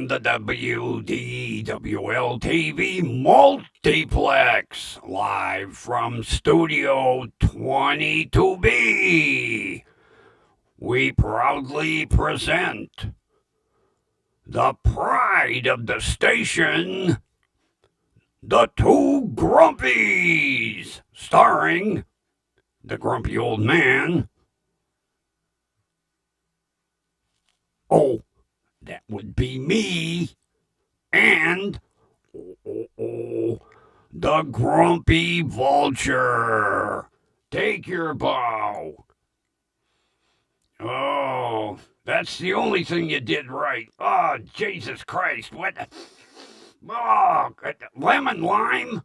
from the WDWL TV multiplex, live from Studio 22B. We proudly present the pride of the station, the Two Grumpies, starring the grumpy old man. Oh, that would be me. And the grumpy vulture. Take your bow. Oh, that's the only thing you did right. Oh, Jesus Christ. What? Oh, lemon lime?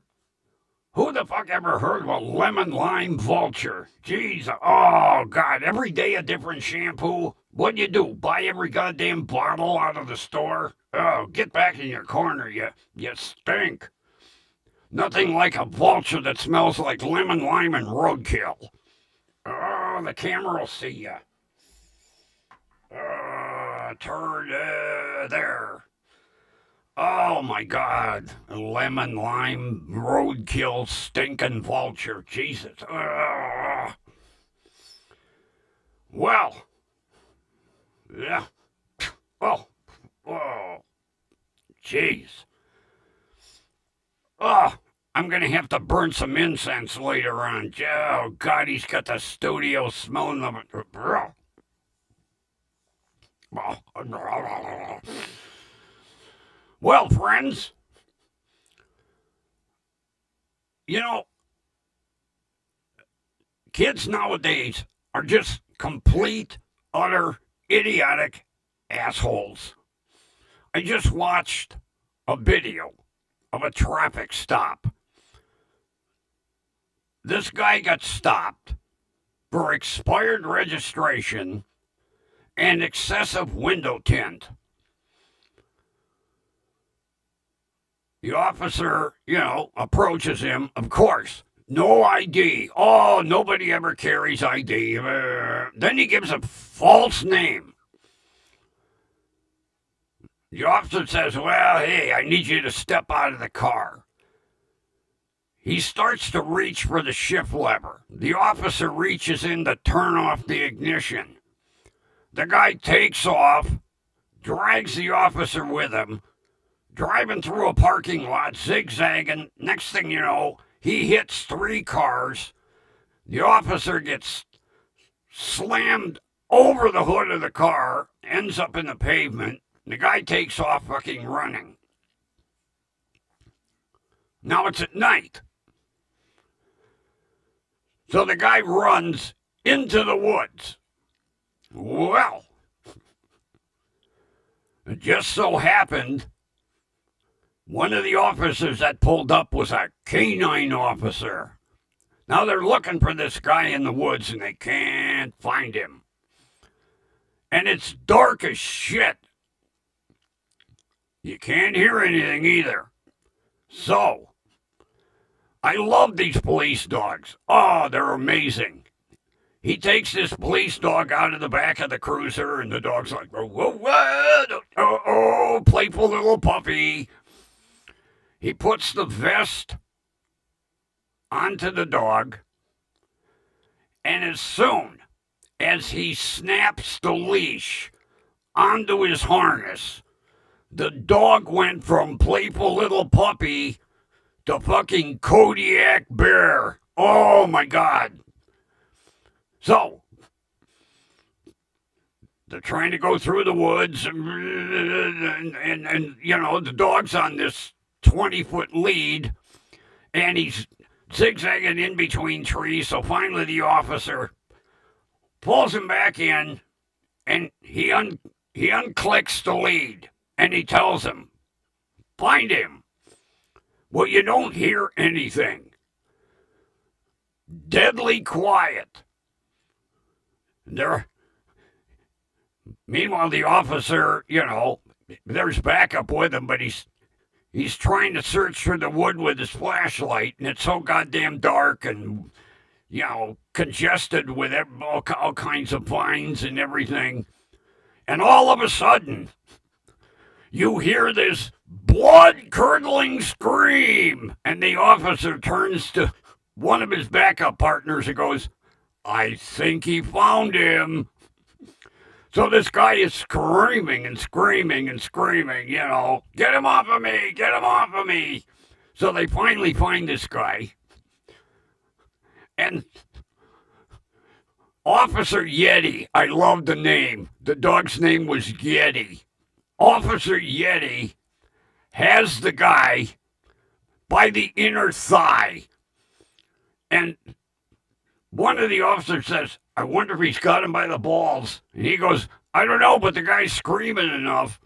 Who the fuck ever heard of a lemon lime vulture? Jeez. Oh, God. Every day a different shampoo. What'd you do? Buy every goddamn bottle out of the store? Oh, get back in your corner, you stink. Nothing like a vulture that smells like lemon lime and roadkill. Oh, the camera will see you. Turn there. Oh my God. Lemon lime roadkill stinking vulture. Jesus. Well. Yeah. Oh. Jeez. Oh, I'm going to have to burn some incense later on. Oh, God, he's got the studio smelling of it. Well, friends, you know, kids nowadays are just complete, utter, idiotic assholes. I just watched a video of a traffic stop. This guy got stopped for expired registration and excessive window tint. The officer, approaches him. Of course, no ID. Oh, nobody ever carries ID. Then he gives a false name. The officer says, well, hey, I need you to step out of the car. He starts to reach for the shift lever. The officer reaches in to turn off the ignition. The guy takes off, drags the officer with him, driving through a parking lot, zigzagging. Next thing you know, he hits 3 cars. The officer gets slammed over the hood of the car, ends up in the pavement. The guy takes off fucking running. Now it's at night. So the guy runs into the woods. Well, it just so happened one of the officers that pulled up was a canine officer. Now they're looking for this guy in the woods and they can't find him. And it's dark as shit. You can't hear anything either. So, I love these police dogs. Oh, they're amazing. He takes this police dog out of the back of the cruiser, and the dog's like, oh, playful little puppy. He puts the vest onto the dog, and as soon as he snaps the leash onto his harness, the dog went from playful little puppy to fucking Kodiak bear. Oh, my God. So, they're trying to go through the woods, and the dog's on this 20-foot lead, and he's zigzagging in between trees. So finally the officer pulls him back in, and he unclicks the lead. And he tells him, find him. Well, you don't hear anything. Deadly quiet. Meanwhile, the officer, there's backup with him, but he's trying to search through the wood with his flashlight, and it's so goddamn dark and, congested with all kinds of vines and everything. And all of a sudden, You hear this blood-curdling scream, and the officer turns to one of his backup partners and goes, I think he found him. So this guy is screaming and screaming and screaming, get him off of me, get him off of me. So they finally find this guy. And Officer Yeti, I love the name. The dog's name was Yeti. Officer Yeti has the guy by the inner thigh. And one of the officers says, I wonder if he's got him by the balls. And he goes, I don't know, but the guy's screaming enough.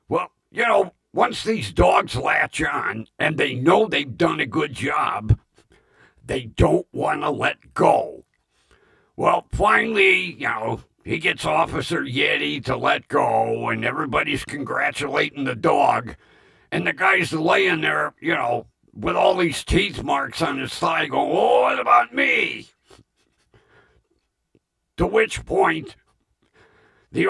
Well, once these dogs latch on and they know they've done a good job, they don't want to let go. Well, finally, he gets Officer Yeti to let go, and everybody's congratulating the dog. And the guy's laying there, with all these teeth marks on his thigh going, oh, what about me? To which point, the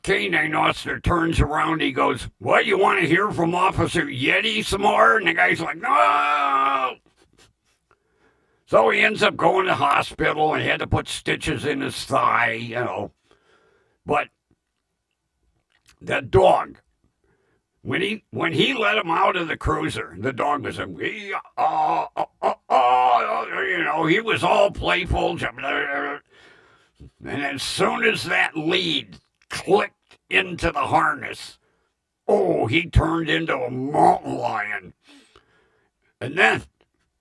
canine officer turns around, he goes, what, you want to hear from Officer Yeti some more? And the guy's like, no! So he ends up going to the hospital and he had to put stitches in his thigh, But that dog, when he let him out of the cruiser, the dog was he was all playful. And as soon as that lead clicked into the harness, he turned into a mountain lion. And then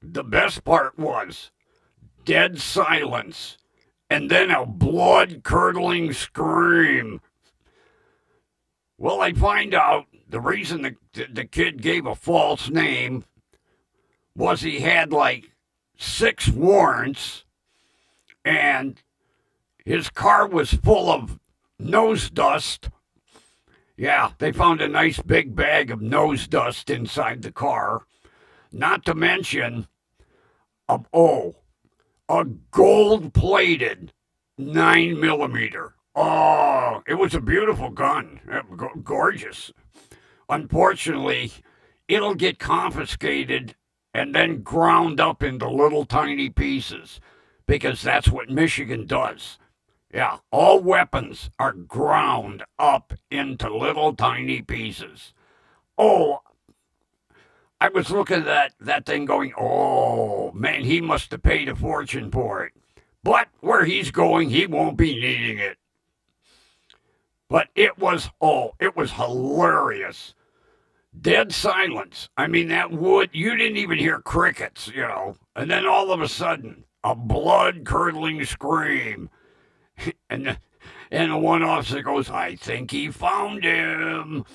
the best part was dead silence and then a blood-curdling scream. Well, I find out the reason the kid gave a false name was he had like 6 warrants and his car was full of nose dust. Yeah, they found a nice big bag of nose dust inside the car. Not to mention a gold-plated 9mm. Oh, it was a beautiful gun. Gorgeous. Unfortunately, it'll get confiscated and then ground up into little tiny pieces because that's what Michigan does. Yeah, all weapons are ground up into little tiny pieces. Oh, I was looking at that thing going, oh, man, he must have paid a fortune for it. But where he's going, he won't be needing it. But it was hilarious. Dead silence. I mean, you didn't even hear crickets, And then all of a sudden, a blood-curdling scream. And the one officer goes, I think he found him.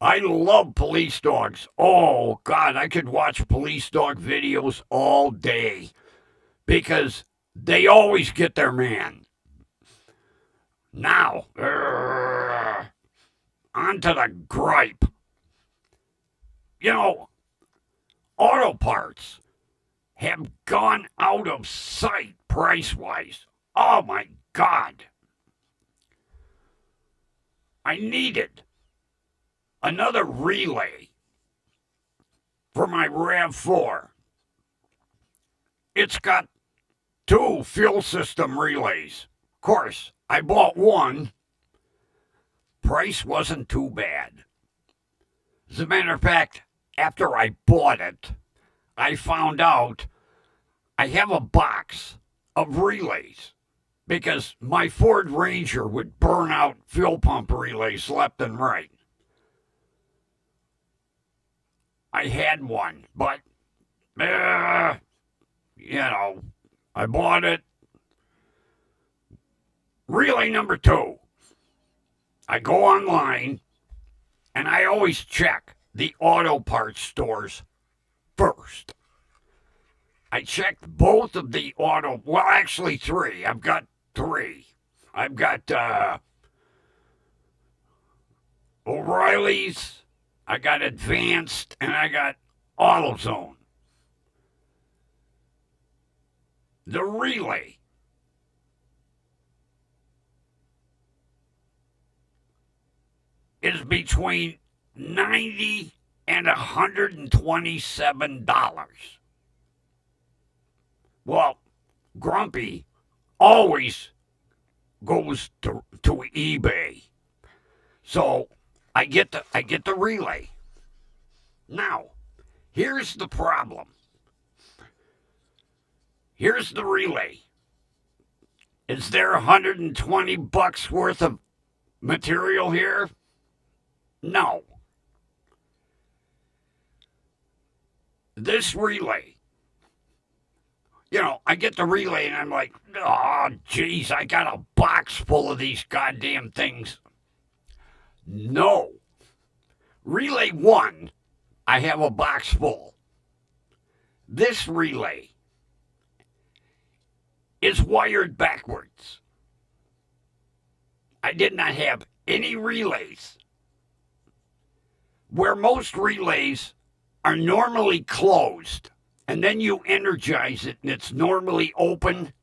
I love police dogs. Oh, God, I could watch police dog videos all day because they always get their man. Now, on to the Gripe. Auto parts have gone out of sight price-wise. Oh, my God. I needed another relay for my RAV4. It's got 2 fuel system relays. Of course, I bought one. Price wasn't too bad. As a matter of fact, after I bought it, I found out I have a box of relays because my Ford Ranger would burn out fuel pump relays left and right. I had one, but, I bought it. Relay number 2. I go online, and I always check the auto parts stores first. I checked both of the actually 3. I've got 3. I've got O'Reilly's, I got Advanced, and I got AutoZone. The relay. is between $90 and $127. Well, Grumpy always goes to eBay. So I get the relay. Now, here's the problem. Here's the relay. Is there $120 worth of material here? No. This relay, I get the relay and I'm like, oh, geez, I got a box full of these goddamn things. No. Relay 1, I have a box full. This relay is wired backwards. I did not have any relays. Where most relays are normally closed, and then you energize it and it's normally open,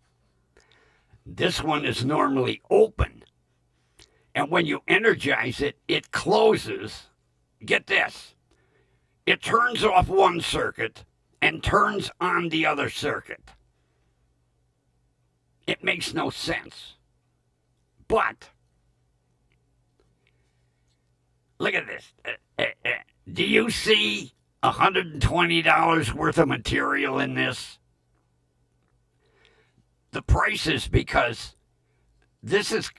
this one is normally open. And when you energize it, it closes. Get this. It turns off one circuit and turns on the other circuit. It makes no sense. But, look at this. Do you see $120 worth of material in this? The price is because this is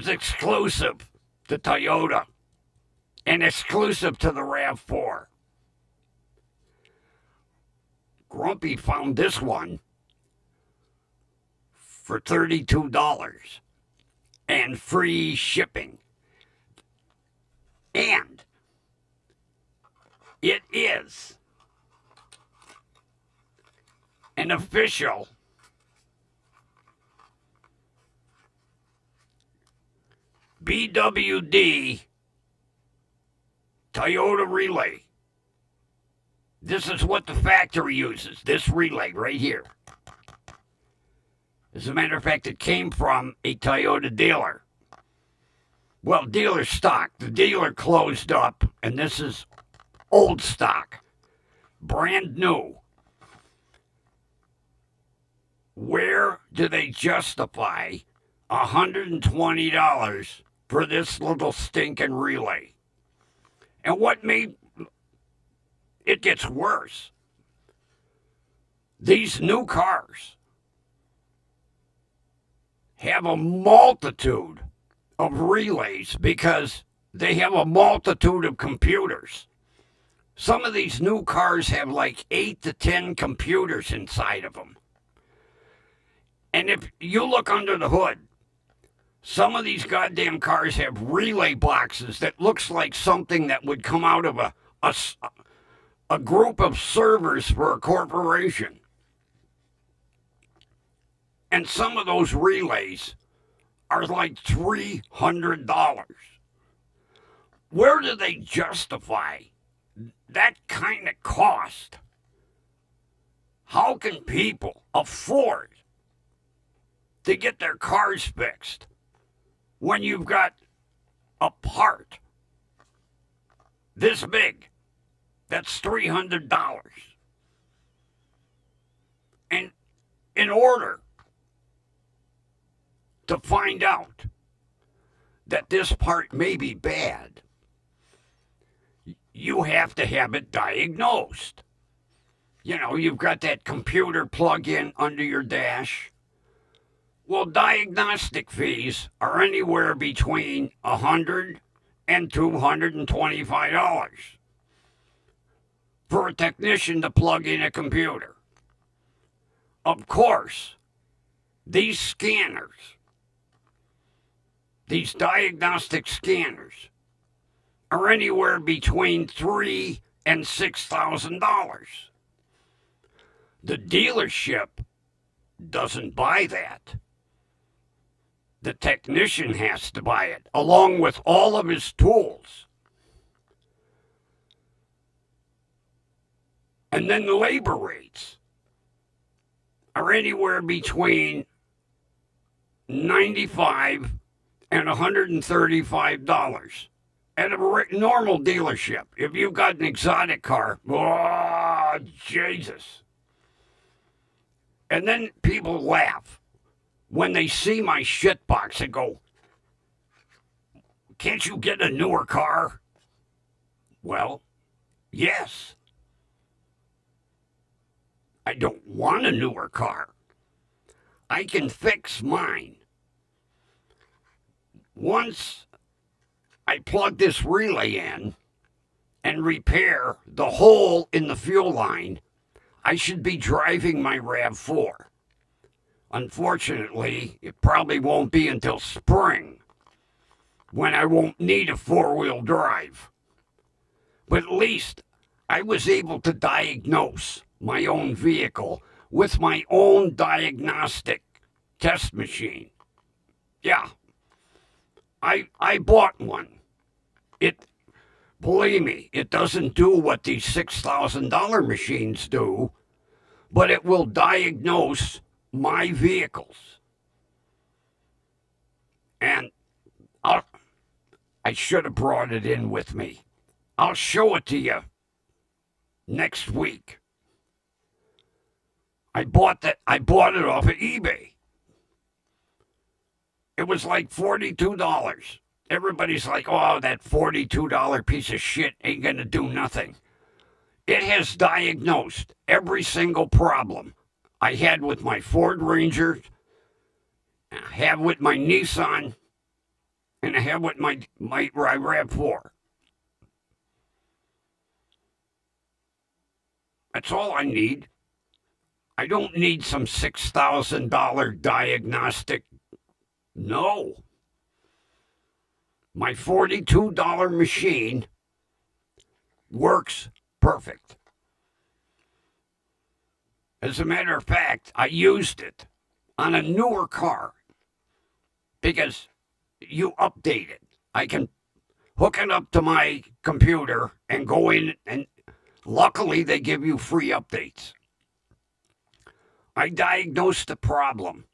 exclusive to Toyota and exclusive to the RAV4. Grumpy found this one for $32 and free shipping. And it is an official BWD Toyota relay. This is what the factory uses, this relay right here. As a matter of fact, it came from a Toyota dealer. Well, dealer stock. The dealer closed up, and this is old stock. Brand new. Where do they justify $120 for this little stinking relay? And what made it gets worse, these new cars have a multitude of relays because they have a multitude of computers. Some of these new cars have like 8 to 10 computers inside of them. And if you look under the hood, some of these goddamn cars have relay boxes that looks like something that would come out of a group of servers for a corporation. And some of those relays are like $300. Where do they justify that kind of cost? How can people afford to get their cars fixed when you've got a part this big that's $300? And in order to find out that this part may be bad, you have to have it diagnosed. You know, you've got that computer plug-in under your dash. Well, diagnostic fees are anywhere between $100 and $225 for a technician to plug in a computer. Of course, these scanners, these diagnostic scanners, are anywhere between $3,000 and $6,000. The dealership doesn't buy that. The technician has to buy it, along with all of his tools. And then the labor rates are anywhere between $95 and $135 at a normal dealership. If you've got an exotic car, oh, Jesus. And then people laugh when they see my shit box and go, can't you get a newer car? Well, yes. I don't want a newer car. I can fix mine. Once I plug this relay in and repair the hole in the fuel line, I should be driving my RAV4. Unfortunately, it probably won't be until spring when I won't need a four-wheel drive. But at least I was able to diagnose my own vehicle with my own diagnostic test machine. Yeah, I bought one. Believe me, it doesn't do what these $6,000 machines do, but it will diagnose my vehicles. And I should have brought it in with me. I'll show it to you next week. I bought it off of eBay. It was like $42. Everybody's like, oh, that $42 piece of shit ain't going to do nothing. It has diagnosed every single problem I had with my Ford Ranger, I have with my Nissan, and I have with my RAV4. That's all I need. I don't need some $6,000 diagnostic. No. My $42 machine works perfect. As a matter of fact, I used it on a newer car because you update it. I can hook it up to my computer and go in, and luckily they give you free updates. I diagnosed the problem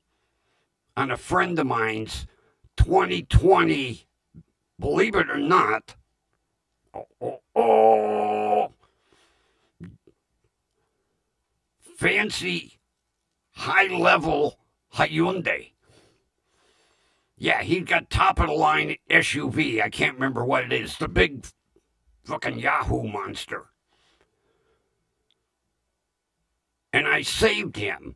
on a friend of mine's 2020, believe it or not, fancy, high-level Hyundai. Yeah, he's got top-of-the-line SUV. I can't remember what it is. The big fucking Yahoo monster. And I saved him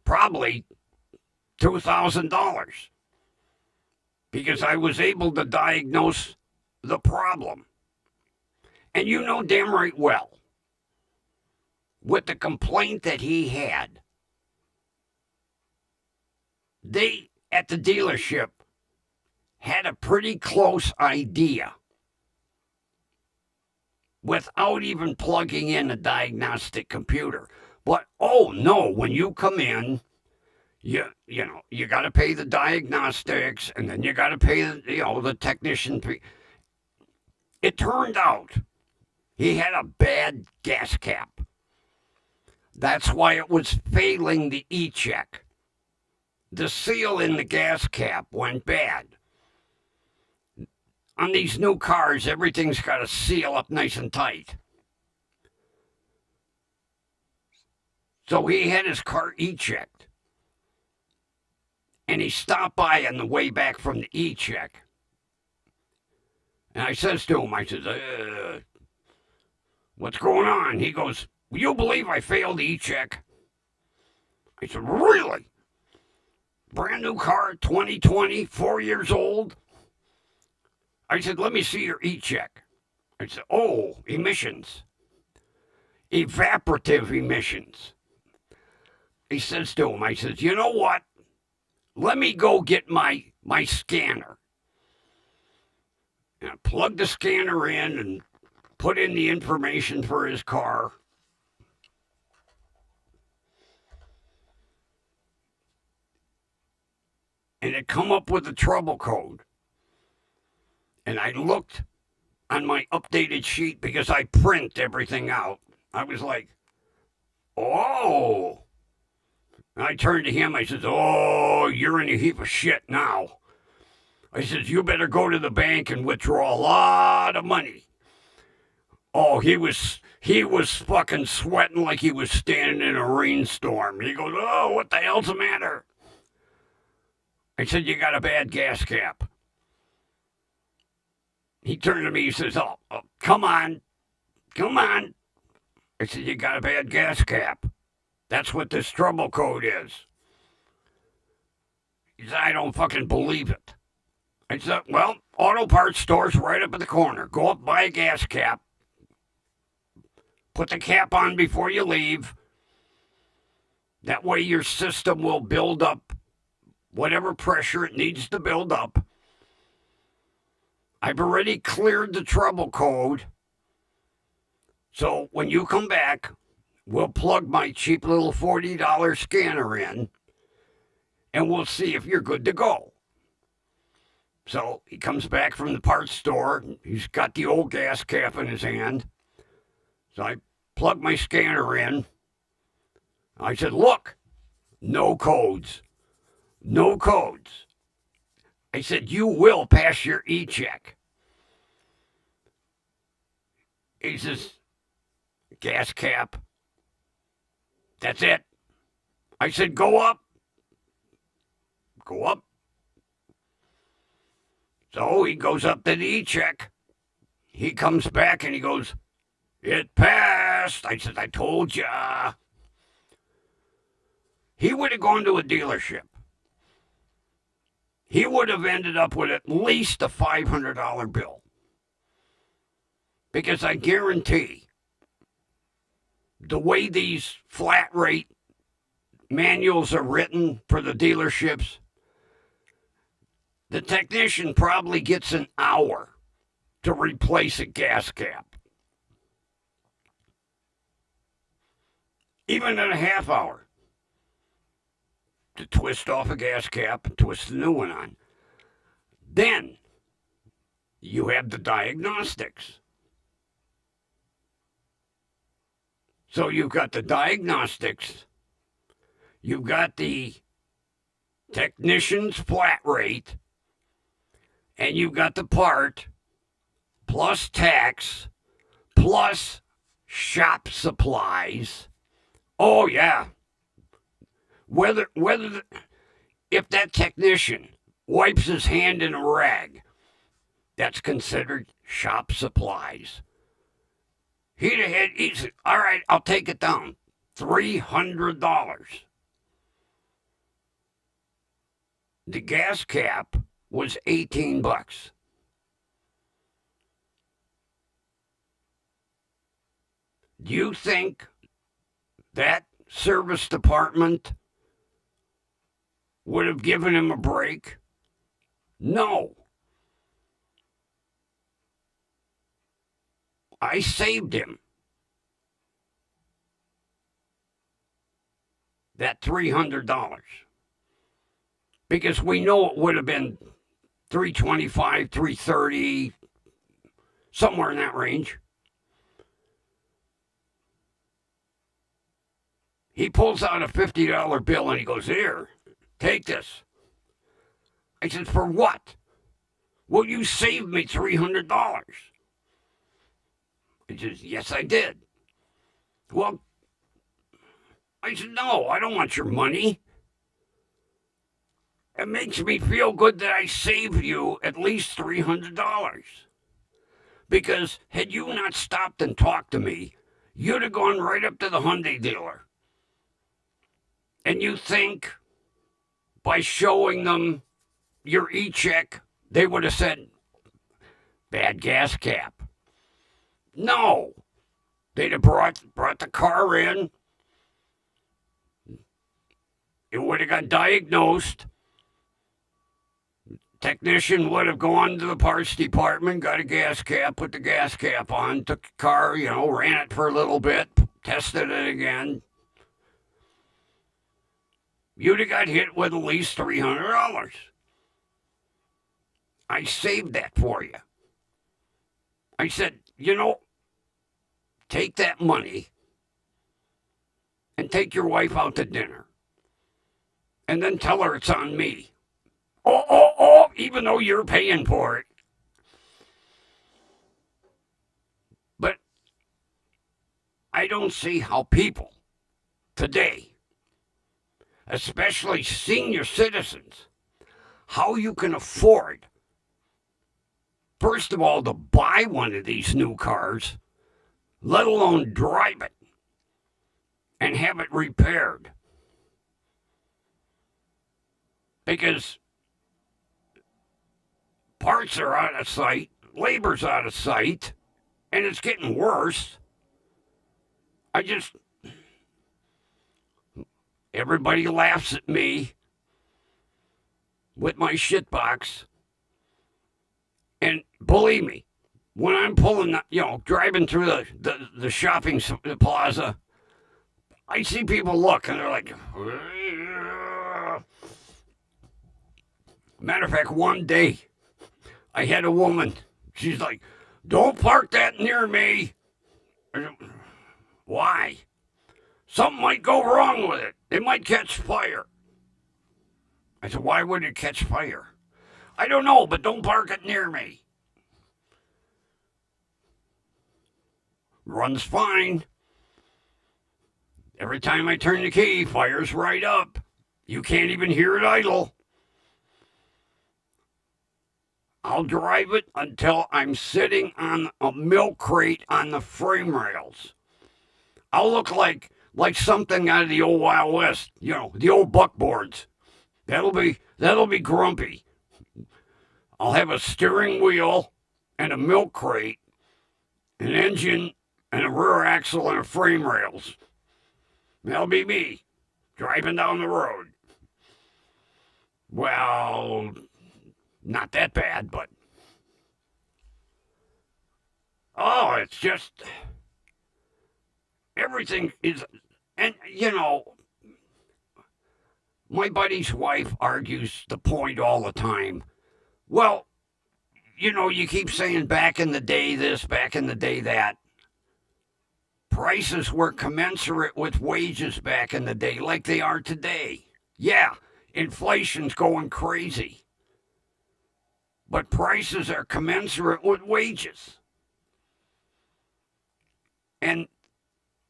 probably $2,000 because I was able to diagnose the problem. And you know damn right well, with the complaint that he had, they at the dealership had a pretty close idea without even plugging in a diagnostic computer. But oh no, when you come in, you got to pay the diagnostics, and then you got to pay the technician fee. It turned out he had a bad gas cap. That's why it was failing the E-check. The seal in the gas cap went bad. On these new cars, everything's got to seal up nice and tight. So he had his car E-checked. And he stopped by on the way back from the E-check. And I says to him, I says, what's going on? He goes, will you believe I failed the E-check? I said, really? Brand new car, 2020, 4 years old? I said, let me see your E-check. I said, oh, emissions. Evaporative emissions. He says to him, I says, you know what? Let me go get my scanner. And I plugged the scanner in and put in the information for his car. And it come up with the trouble code. And I looked on my updated sheet because I print everything out. I was like, oh. And I turned to him. I said, oh, you're in a heap of shit now. I says, you better go to the bank and withdraw a lot of money. Oh, he was fucking sweating like he was standing in a rainstorm. He goes, oh, what the hell's the matter? I said, you got a bad gas cap. He turned to me, he says, oh, come on. I said, you got a bad gas cap. That's what this trouble code is. He said, I don't fucking believe it. I said, well, auto parts store's right up at the corner. Go up, buy a gas cap. Put the cap on before you leave. That way your system will build up whatever pressure it needs to build up. I've already cleared the trouble code. So when you come back, we'll plug my cheap little $40 scanner in, and we'll see if you're good to go. So he comes back from the parts store. He's got the old gas cap in his hand. So I plug my scanner in. I said, look, no codes. No codes. I said, you will pass your e-check. He says, gas cap. That's it. I said, go up. Go up. So he goes up to the e-check. He comes back and he goes, it passed. I said, I told ya. He would have gone to a dealership. He would have ended up with at least a $500 bill. Because I guarantee the way these flat rate manuals are written for the dealerships, the technician probably gets an hour to replace a gas cap. Even in a half hour. To twist off a gas cap and twist a new one on. Then you have the diagnostics. So you've got the diagnostics, you've got the technician's flat rate, and you've got the part, plus tax, plus shop supplies. Oh, yeah. If that technician wipes his hand in a rag, that's considered shop supplies. He said, all right, I'll take it down. $300. The gas cap was $18. Do you think that service department would have given him a break? No. I saved him that $300 because we know it would have been $325, $330, somewhere in that range. He pulls out a $50 bill and he goes, here, take this. I said, for what? Well, you saved me $300. He says, yes, I did. Well, I said, no, I don't want your money. It makes me feel good that I saved you at least $300. Because had you not stopped and talked to me, you'd have gone right up to the Hyundai dealer. And you think by showing them your e-check, they would have said, bad gas cap. No. They'd have brought the car in. It would have got diagnosed. Technician would have gone to the parts department, got a gas cap, put the gas cap on, took the car, ran it for a little bit, tested it again. You'd have got hit with at least $300. I saved that for you. I said, take that money and take your wife out to dinner. And then tell her it's on me. Even though you're paying for it. But I don't see how people today, especially senior citizens, how you can afford, first of all, to buy one of these new cars, let alone drive it and have it repaired. Because parts are out of sight, labor's out of sight, and it's getting worse. Everybody laughs at me with my shitbox. And believe me, when I'm driving through the shopping plaza, I see people look and they're like, matter of fact, one day I had a woman, she's like, don't park that near me. Why? Something might go wrong with it. It might catch fire. I said, why would it catch fire? I don't know, but don't park it near me. Runs fine. Every time I turn the key, fires right up. You can't even hear it idle. I'll drive it until I'm sitting on a milk crate on the frame rails. I'll look like something out of the old Wild West, the old buckboards. That'll be grumpy. I'll have a steering wheel and a milk crate, an engine and a rear axle and a frame rails. That'll be me driving down the road. Well, not that bad, but it's just everything is, and my buddy's wife argues the point all the time. Well, you keep saying back in the day this, back in the day that. Prices were commensurate with wages back in the day like they are today. Yeah, inflation's going crazy. But prices are commensurate with wages. And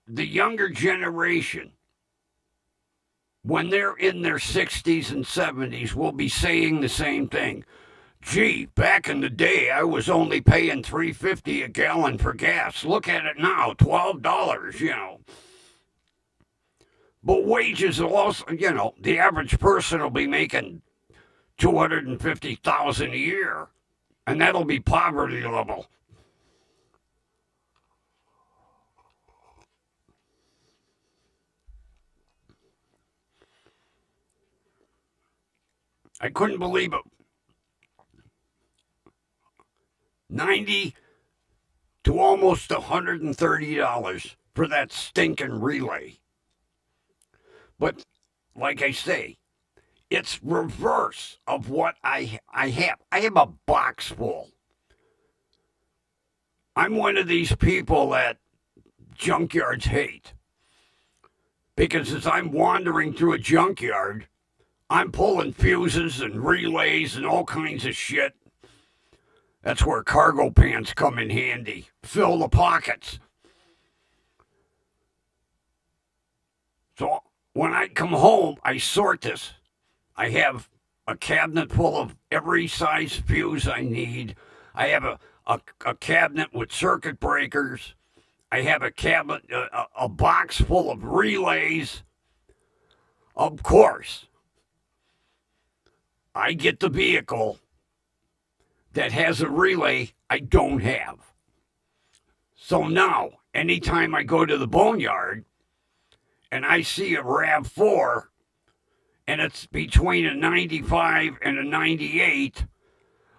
the younger generation, when they're in their 60s and 70s, will be saying the same thing. Gee, back in the day, I was only paying $3.50 a gallon for gas. Look at it now, $12, But wages will also, the average person will be making $250,000 a year, and that'll be poverty level. I couldn't believe it. $90 to almost $130 for that stinking relay. But like I say, it's reverse of what I have. I have a box full. I'm one of these people that junkyards hate. Because as I'm wandering through a junkyard, I'm pulling fuses and relays and all kinds of shit. That's where cargo pants come in handy. Fill the pockets. So when I come home, I sort this. I have a cabinet full of every size fuse I need. I have a cabinet with circuit breakers. I have a cabinet, a box full of relays. Of course, I get the vehicle that has a relay I don't have. So now, anytime I go to the boneyard and I see a RAV4 and it's between a 95 and a 98,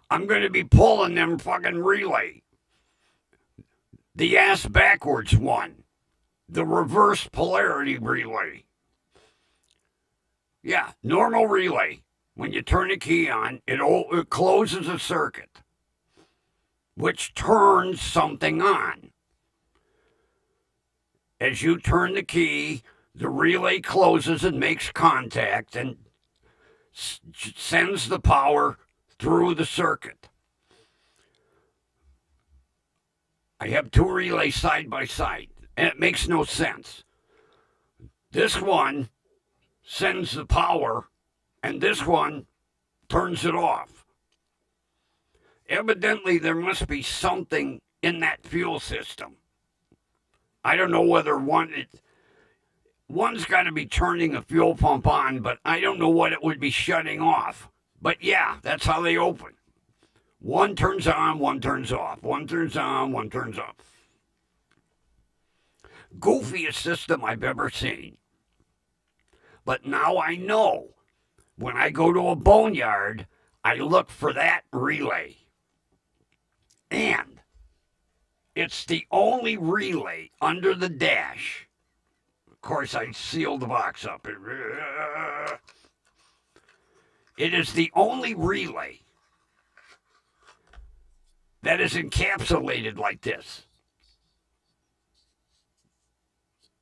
I'm going to be pulling them fucking relay. The ass backwards one. The reverse polarity relay. Yeah, normal relay. When you turn the key on, it closes a circuit, which turns something on. As you turn the key, the relay closes and makes contact, and sends the power through the circuit. I have two relays side by side, and it makes no sense. This one sends the power, and this one turns it off. Evidently, there must be something in that fuel system. I don't know whether one's got to be turning the fuel pump on, but I don't know what it would be shutting off. But yeah, that's how they open. One turns on, one turns off. One turns on, one turns off. Goofiest system I've ever seen. But now I know. When I go to a boneyard, I look for that relay. And it's the only relay under the dash. Of course, I sealed the box up. It is the only relay that is encapsulated like this.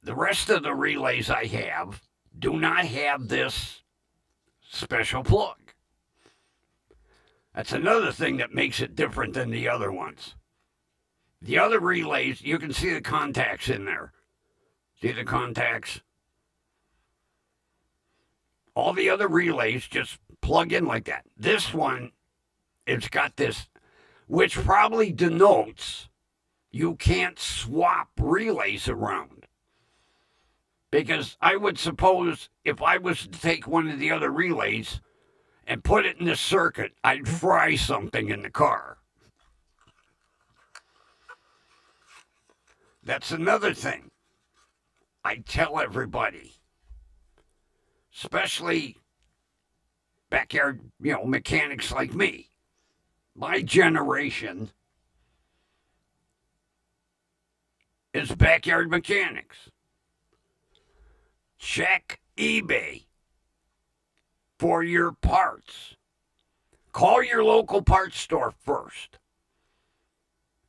The rest of the relays I have do not have this special plug. That's another thing that makes it different than the other ones. The other relays, you can see the contacts in there. See the contacts? All the other relays just plug in like that. This one, it's got this, which probably denotes you can't swap relays around. Because I would suppose if I was to take one of the other relays and put it in the circuit, I'd fry something in the car. That's another thing I tell everybody, especially backyard, mechanics like me. My generation is backyard mechanics. Check eBay for your parts. Call your local parts store first,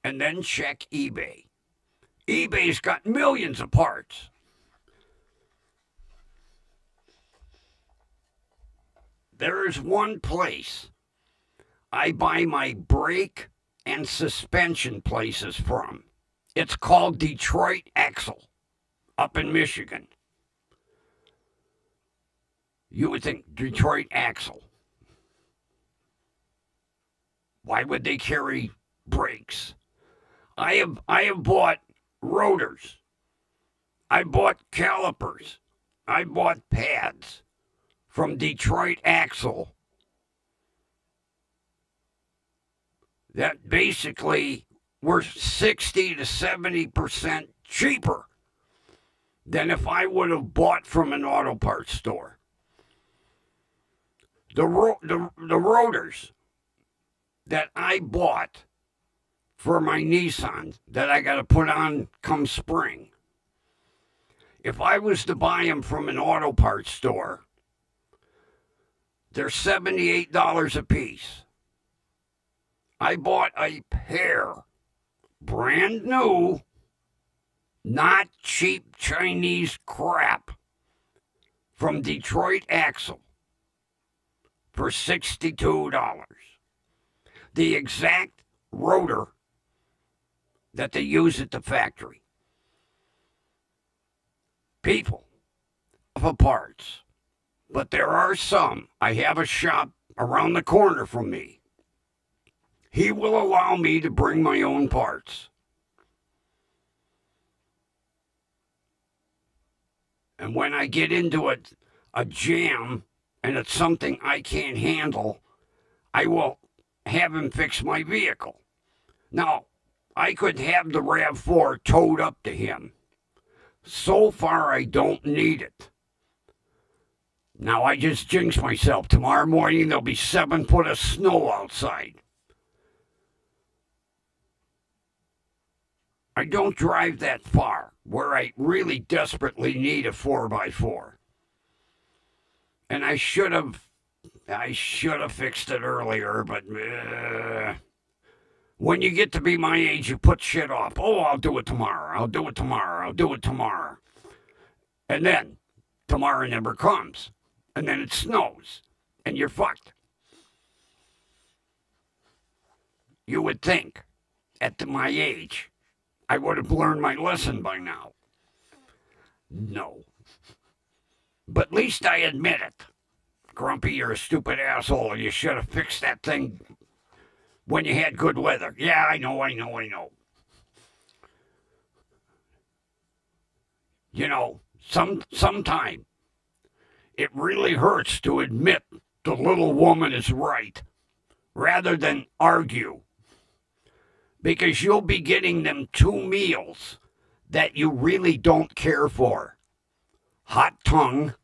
and then check eBay. eBay's got millions of parts. There is one place I buy my brake and suspension places from. It's called Detroit Axle up in Michigan. You would think Detroit Axle. Why would they carry brakes? I have bought rotors. I bought calipers. I bought pads from Detroit Axle that basically were 60 to 70% cheaper than if I would have bought from an auto parts store. The rotors that I bought for my Nissan that I got to put on come spring, if I was to buy them from an auto parts store, they're $78 a piece. I bought a pair, brand new, not cheap Chinese crap, from Detroit Axle for $62. The exact rotor that they use at the factory. People of parts. But there are some. I have a shop around the corner from me. He will allow me to bring my own parts. And when I get into a jam and it's something I can't handle, I will have him fix my vehicle. Now, I could have the RAV4 towed up to him. So far, I don't need it. Now, I just jinxed myself. Tomorrow morning, there'll be 7 foot of snow outside. I don't drive that far where I really desperately need a 4x4. And I should have fixed it earlier, but when you get to be my age, you put shit off. Oh, I'll do it tomorrow. I'll do it tomorrow. I'll do it tomorrow. And then tomorrow never comes. And then it snows. and you're fucked. You would think, at my age, I would have learned my lesson by now. No. But at least I admit it. Grumpy, you're a stupid asshole. You should have fixed that thing when you had good weather. Yeah, I know. You know, sometime it really hurts to admit the little woman is right rather than argue. Because you'll be getting them 2 meals that you really don't care for. Hot tongue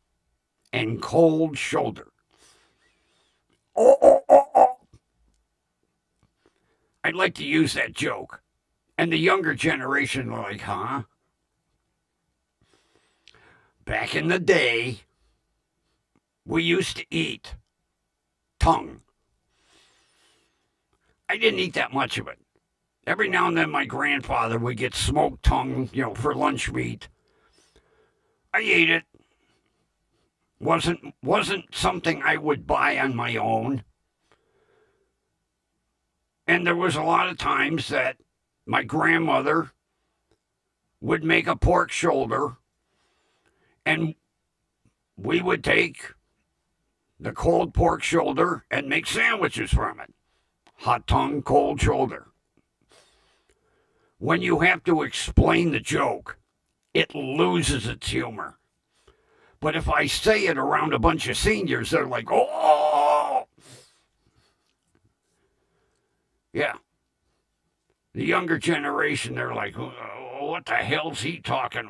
and cold shoulder. Oh. I'd like to use that joke. And the younger generation are like, huh? Back in the day, we used to eat tongue. I didn't eat that much of it. Every now and then my grandfather would get smoked tongue, for lunch meat. I ate it. Wasn't something I would buy on my own. And there was a lot of times that my grandmother would make a pork shoulder and we would take the cold pork shoulder and make sandwiches from it. Hot tongue, cold shoulder. When you have to explain the joke, it loses its humor. But if I say it around a bunch of seniors, they're like, oh! Yeah. The younger generation, they're like, what the hell's he talking?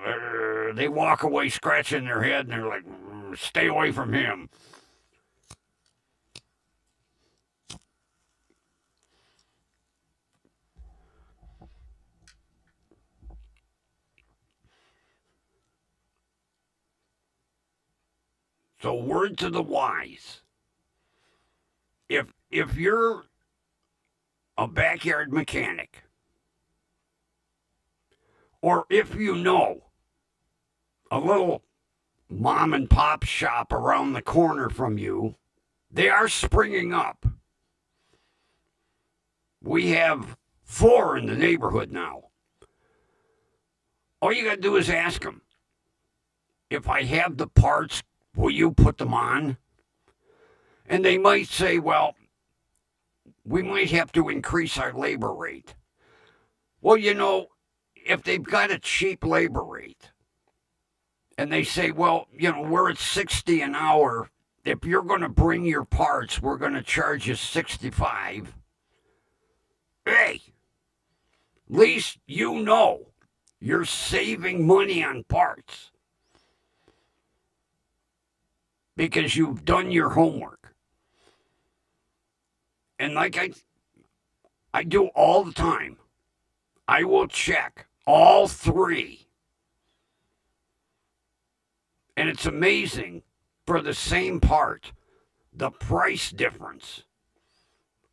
They walk away scratching their head and they're like, stay away from him. So word to the wise. If you're a backyard mechanic, or if you know a little mom and pop shop around the corner from you, they are springing up. We have 4 in the neighborhood now. All you got to do is ask them, if I have the parts, will you put them on? And they might say, well, we might have to increase our labor rate. Well, if they've got a cheap labor rate, and they say, well, we're at 60 an hour. If you're going to bring your parts, we're going to charge you 65. Hey, at least you're saving money on parts because you've done your homework. And like I do all the time, I will check all 3. And it's amazing, for the same part, the price difference.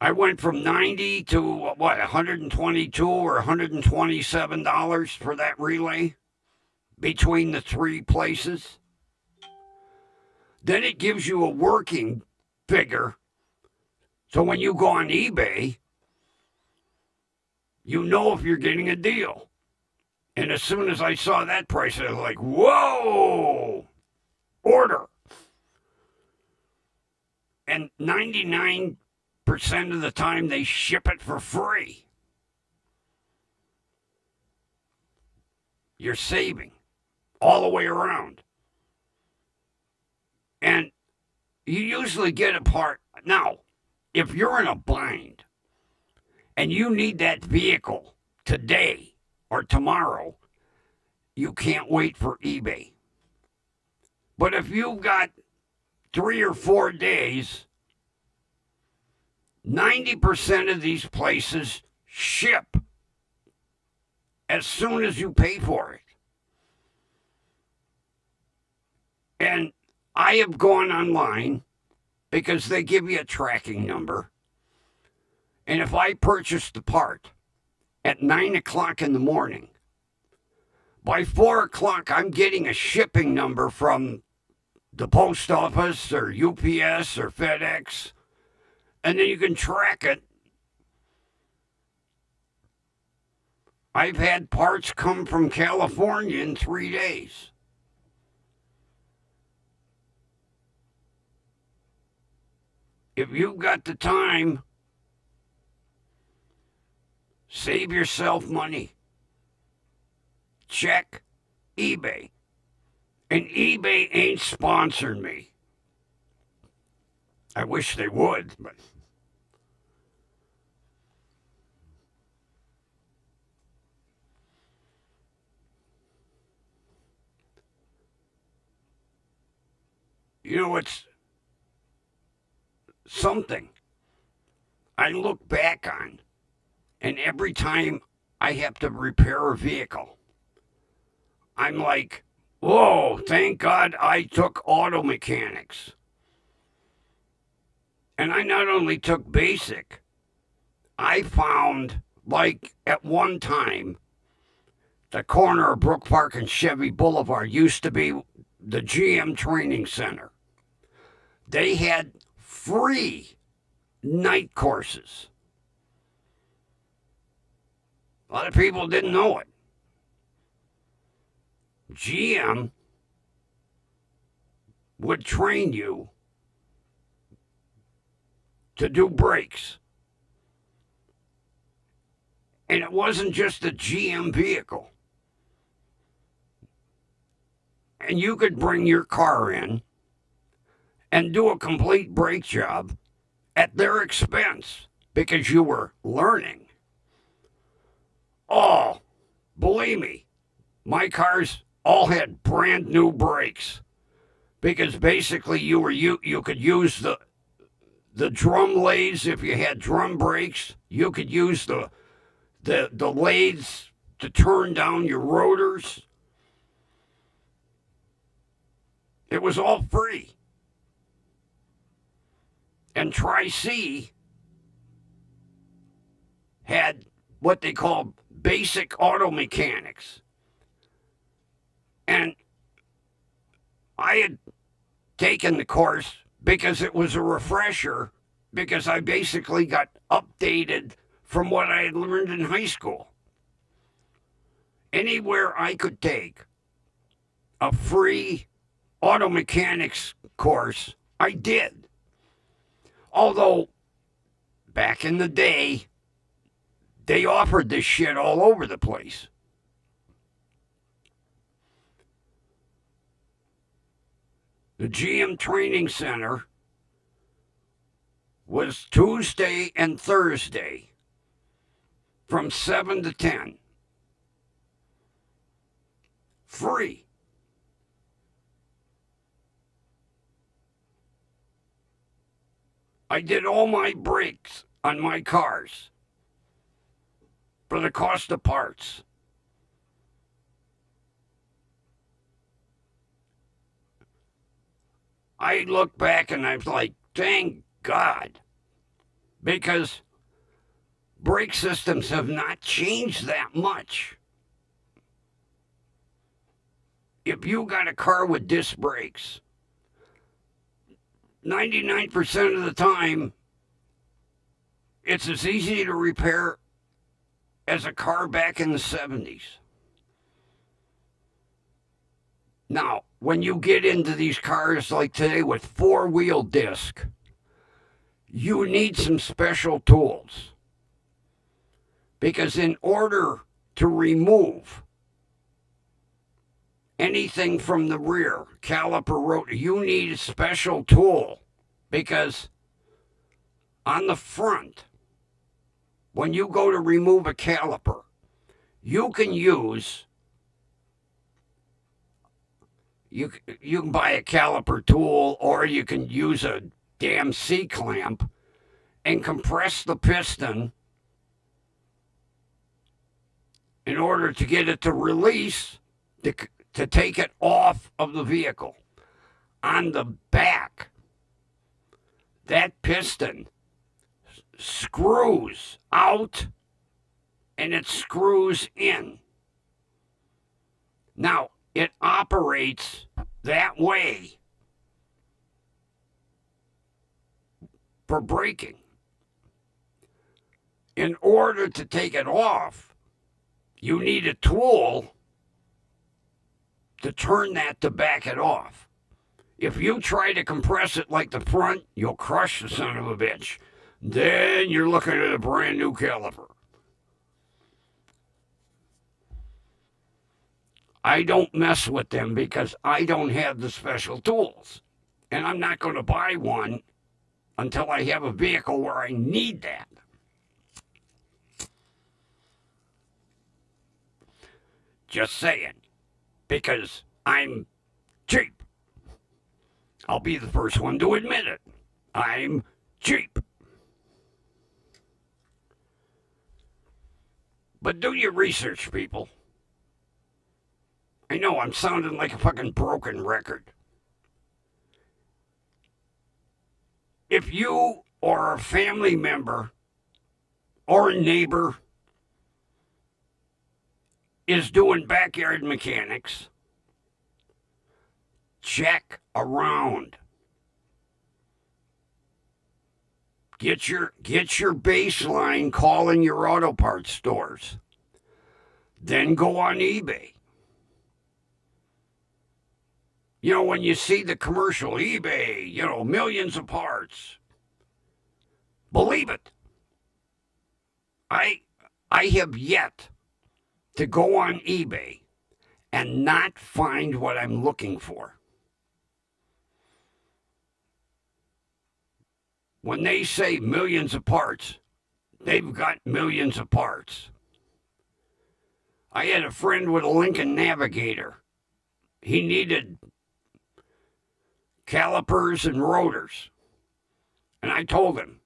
I went from $90 to, $122 or $127 for that relay between the 3 places. Then it gives you a working figure. So when you go on eBay, you know if you're getting a deal. And as soon as I saw that price, I was like, whoa, order. And 99% of the time, they ship it for free. You're saving all the way around. And you usually get a part. Now, if you're in a bind and you need that vehicle today or tomorrow, you can't wait for eBay. But if you've got 3 or 4 days, 90% of these places ship as soon as you pay for it. And I have gone online because they give you a tracking number. And if I purchase the part at 9 o'clock in the morning, by 4 o'clock, I'm getting a shipping number from the post office or UPS or FedEx, and then you can track it. I've had parts come from California in 3 days. If you've got the time, save yourself money. Check eBay. And eBay ain't sponsoring me. I wish they would, but you know, it's something I look back on, and every time I have to repair a vehicle, I'm like, whoa, thank God I took auto mechanics. And I not only took basic, I found, like, at one time, the corner of Brook Park and Chevy Boulevard used to be the GM Training Center. They had free night courses. A lot of people didn't know it. GM would train you to do brakes. And it wasn't just a GM vehicle. And you could bring your car in and do a complete brake job at their expense because you were learning. Oh, believe me, my cars all had brand new brakes because basically you could use the drum lathes if you had drum brakes. You could use the lathes to turn down your rotors. It was all free. And Tri-C had what they called basic auto mechanics. And I had taken the course because it was a refresher, because I basically got updated from what I had learned in high school. Anywhere I could take a free auto mechanics course, I did. Although, back in the day, they offered this shit all over the place. The GM Training Center was Tuesday and Thursday from 7 to 10. Free. I did all my brakes on my cars for the cost of parts. I look back and I'm like, thank God, because brake systems have not changed that much. If you got a car with disc brakes, 99% of the time, it's as easy to repair as a car back in the 70s. Now, when you get into these cars like today with four-wheel disc, you need some special tools. Because in order to remove anything from the rear, caliper, rotor, you need a special tool. Because on the front, when you go to remove a caliper, you can use, you can buy a caliper tool, or you can use a damn C-clamp and compress the piston in order to get it to release, to take it off of the vehicle. On the back, that piston screws out and it screws in. Now, it operates that way for braking. In order to take it off, you need a tool to turn that to back it off. If you try to compress it like the front, you'll crush the son of a bitch. Then you're looking at a brand new caliper. I don't mess with them because I don't have the special tools. And I'm not going to buy one until I have a vehicle where I need that. Just saying. Because I'm cheap. I'll be the first one to admit it. I'm cheap. But do your research, people. I know I'm sounding like a fucking broken record. If you or a family member or a neighbor is doing backyard mechanics, check around. Get your baseline calling your auto parts stores. Then go on eBay. You know, when you see the commercial eBay, you know, millions of parts. Believe it. I have yet to go on eBay and not find what I'm looking for. When they say millions of parts, they've got millions of parts. I had a friend with a Lincoln Navigator. He needed calipers and rotors. And I told him,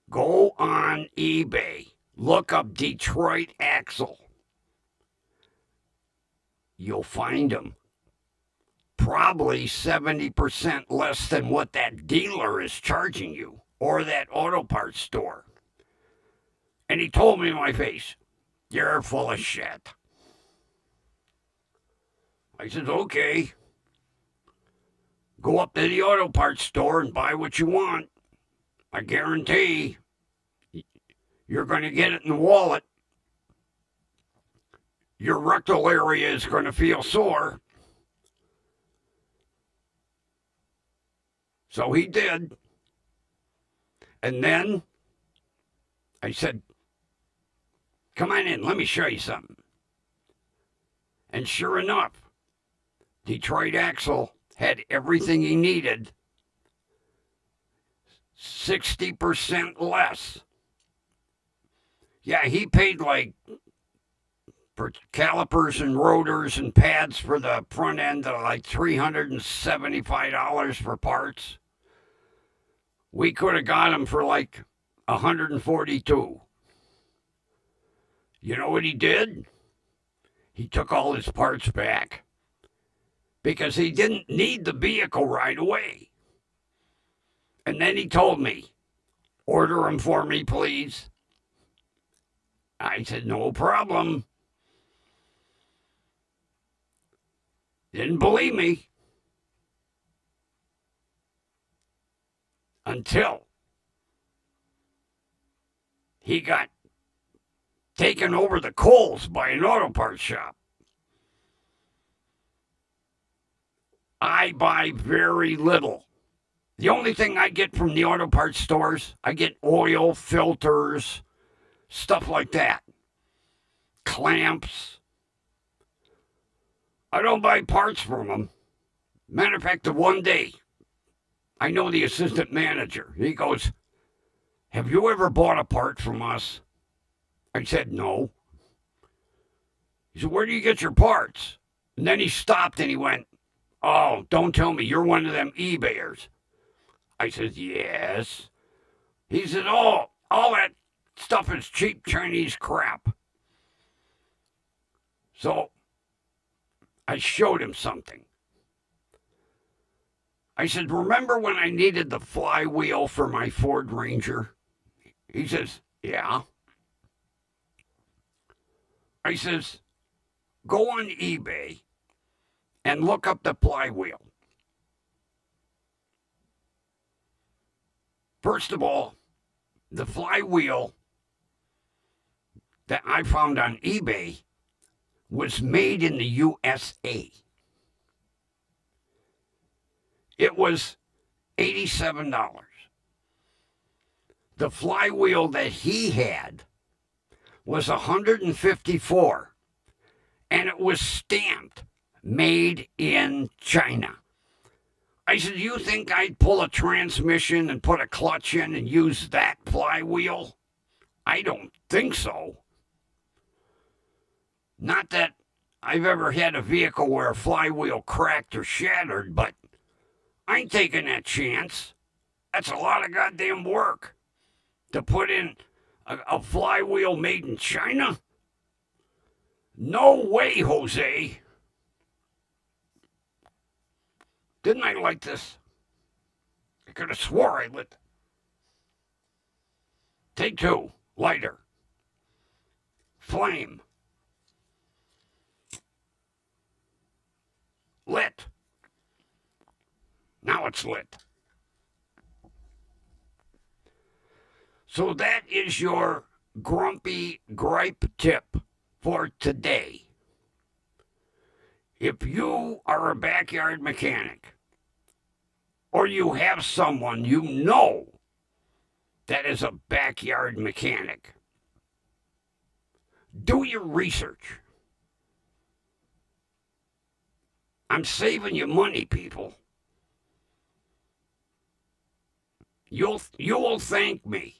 go on eBay, look up Detroit axle. You'll find them. Probably 70% less than what that dealer is charging you or that auto parts store. And he told me in my face, you're full of shit. I said, okay. Go up to the auto parts store and buy what you want. I guarantee you're going to get it in the wallet. Your rectal area is going to feel sore. So he did. And then I said, come on in, let me show you something. And sure enough, Detroit Axle had everything he needed, 60% less. Yeah, he paid like for calipers and rotors and pads for the front end like $375 for parts. We could have got him for like $142. You know what he did? He took all his parts back because he didn't need the vehicle right away. And then he told me, order them for me, please. I said, no problem. Didn't believe me. Until he got taken over the coals by an auto parts shop. I buy very little. The only thing I get from the auto parts stores, I get oil, filters, stuff like that. Clamps. I don't buy parts from them. Matter of fact, the one day, I know the assistant manager. He goes, have you ever bought a part from us? I said, no. He said, where do you get your parts? And then he stopped and he went, oh, don't tell me you're one of them eBayers. I said, yes. He said, oh, all that stuff is cheap Chinese crap. So I showed him something. I said, remember when I needed the flywheel for my Ford Ranger? He says, yeah. I says, go on eBay and look up the flywheel. First of all, the flywheel that I found on eBay was made in the USA. It was $87. The flywheel that he had was $154, and it was stamped made in China. I said, you think I'd pull a transmission and put a clutch in and use that flywheel? I don't think so. Not that I've ever had a vehicle where a flywheel cracked or shattered, but I ain't taking that chance. That's a lot of goddamn work to put in a flywheel made in China. No way, Jose. Didn't I like this? I could have swore I lit. Take two. Lighter. Flame. Lit. Now it's lit. So that is your grumpy gripe tip for today. If you are a backyard mechanic, or you have someone you know that is a backyard mechanic, do your research. I'm saving you money, people. You will thank me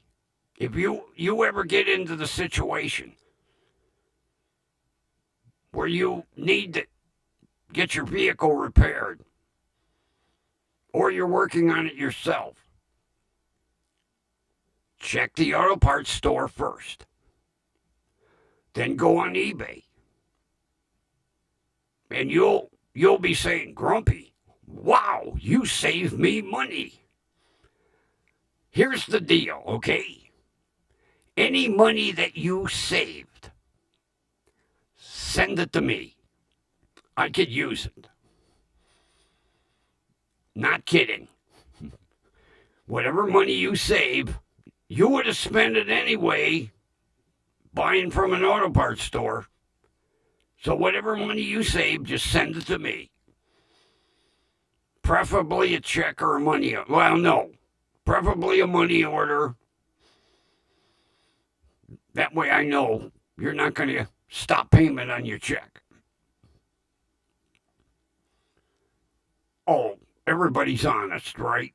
if you ever get into the situation where you need to get your vehicle repaired or you're working on it yourself. Check the auto parts store first. Then go on eBay. And you'll be saying, Grumpy, wow, you saved me money. Here's the deal, okay? Any money that you saved, send it to me. I could use it. Not kidding. Whatever money you save, you would have spent it anyway buying from an auto parts store. So whatever money you save, just send it to me. Preferably a check or a money. Well, no. Preferably a money order. That way I know you're not going to stop payment on your check. Oh, everybody's honest, right?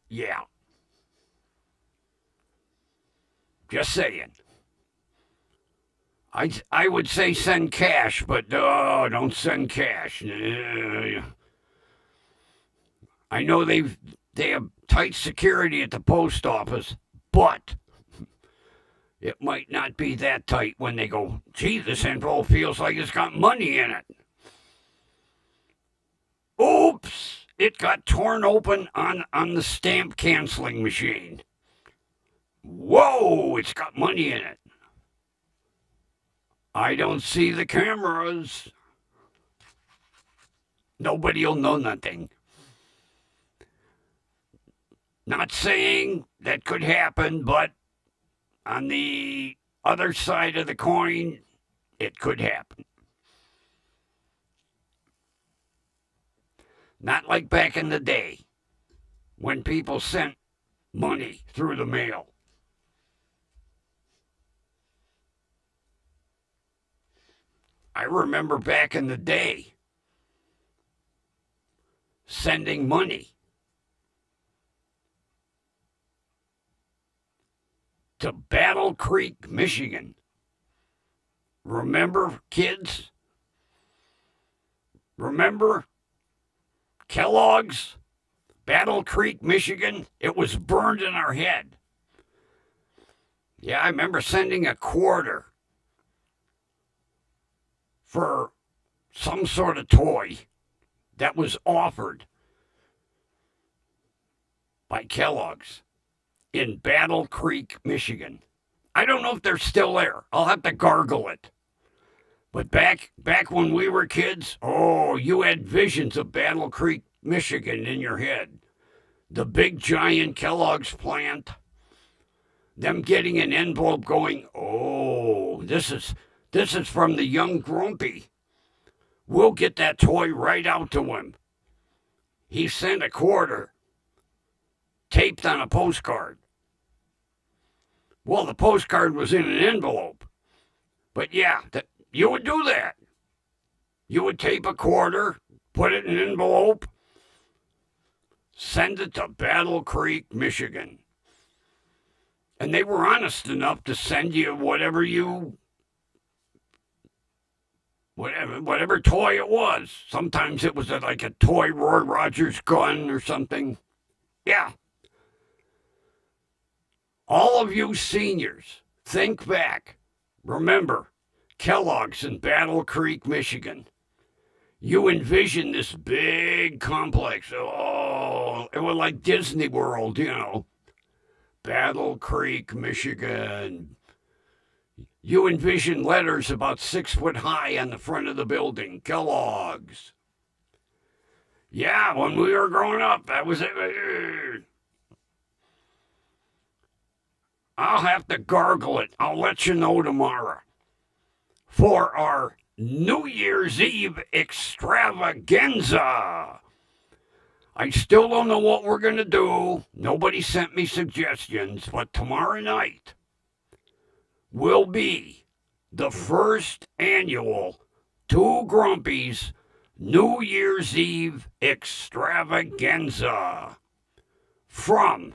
Yeah. Just saying. I would say send cash, but don't send cash. I know they have tight security at the post office, but it might not be that tight when they go, gee, this envelope feels like it's got money in it. Oops, it got torn open on the stamp canceling machine. Whoa, it's got money in it. I don't see the cameras. Nobody'll know nothing. Not saying that could happen, but on the other side of the coin, it could happen. Not like back in the day when people sent money through the mail. I remember back in the day sending money to Battle Creek, Michigan. Remember, kids? Remember Kellogg's, Battle Creek, Michigan? It was burned in our head. Yeah, I remember sending a quarter for some sort of toy that was offered by Kellogg's in Battle Creek, Michigan. I don't know if they're still there. I'll have to gargle it. But back when we were kids, oh, you had visions of Battle Creek, Michigan in your head. the big giant Kellogg's plant, them getting an envelope going, oh, this is from the young Grumpy. We'll get that toy right out to him. He sent a quarter taped on a postcard. Well, the postcard was in an envelope. But yeah, you would do that. You would tape a quarter, put it in an envelope, send it to Battle Creek, Michigan. And they were honest enough to send you whatever toy it was. Sometimes it was like a toy Roy Rogers gun or something. Yeah. All of you seniors, think back. Remember, Kellogg's in Battle Creek, Michigan. You envision this big complex. Oh, it was like Disney World, Battle Creek, Michigan. You envision letters about 6 foot high on the front of the building. Kellogg's. Yeah, when we were growing up, that was it. I'll have to gargle it. I'll let you know tomorrow. For our New Year's Eve extravaganza. I still don't know what we're going to do. Nobody sent me suggestions, but tomorrow night will be the first annual Two Grumpies New Year's Eve extravaganza from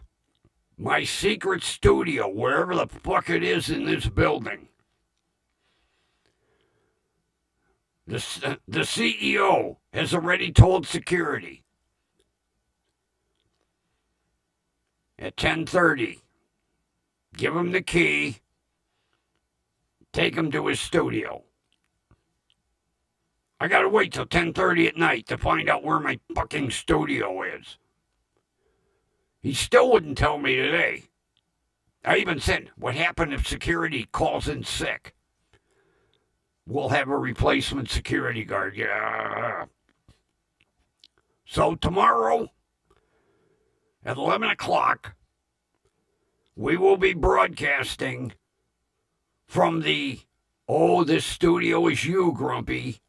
my secret studio, wherever the fuck it is in this building. The CEO has already told security at 10:30, give him the key, take him to his studio. I gotta wait till 10:30 at night to find out where my fucking studio is. He still wouldn't tell me today. I even said, what happened if security calls in sick? We'll have a replacement security guard. Yeah. So tomorrow at 11 o'clock, we will be broadcasting from this studio is you, Grumpy.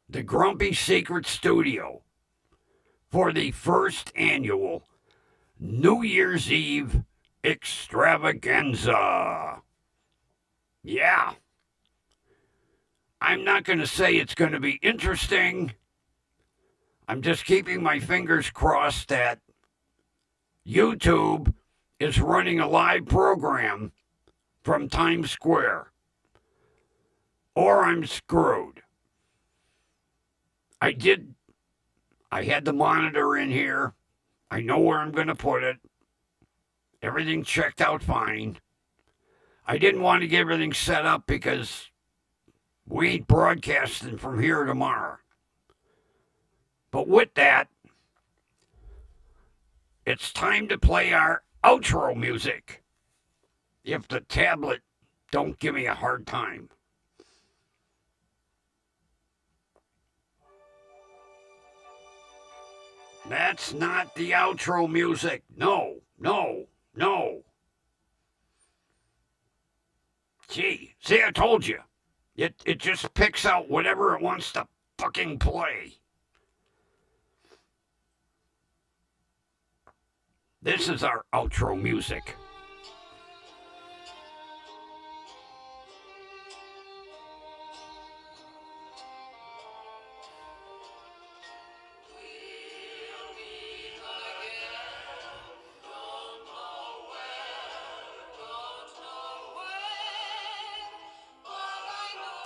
The Grumpy Secret Studio for the first annual New Year's Eve extravaganza. Yeah. I'm not going to say it's going to be interesting. I'm just keeping my fingers crossed that YouTube is running a live program from Times Square, or I'm screwed. I had the monitor in here. I know where I'm going to put it. Everything checked out fine. I didn't want to get everything set up because we ain't broadcasting from here tomorrow. But with that, it's time to play our outro music. If the tablet don't give me a hard time. That's not the outro music. No. Gee, see, I told you. It just picks out whatever it wants to fucking play. This is our outro music.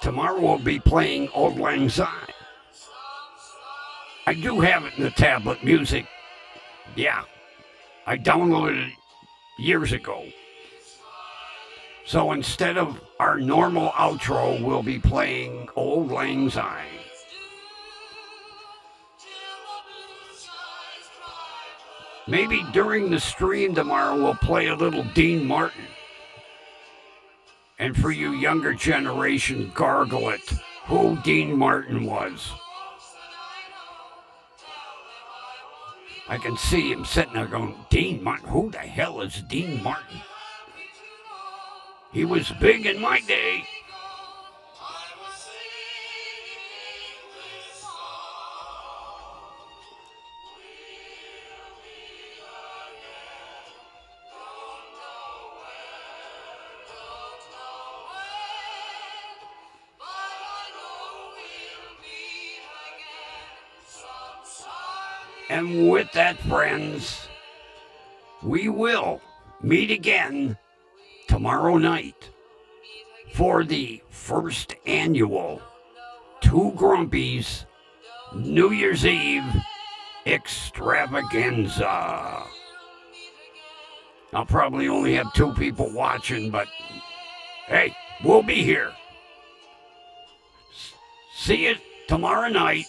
Tomorrow we'll be playing Auld Lang Syne. I do have it in the tablet music. Yeah, I downloaded it years ago. So instead of our normal outro, we'll be playing Auld Lang Syne. Maybe during the stream tomorrow we'll play a little Dean Martin. And for you younger generation, gargle it, who Dean Martin was. I can see him sitting there going, Dean Martin, who the hell is Dean Martin? He was big in my day. And with that, friends, we will meet again tomorrow night for the first annual Two Grumpies New Year's Eve extravaganza. I'll probably only have 2 people watching, but hey, we'll be here. See you tomorrow night.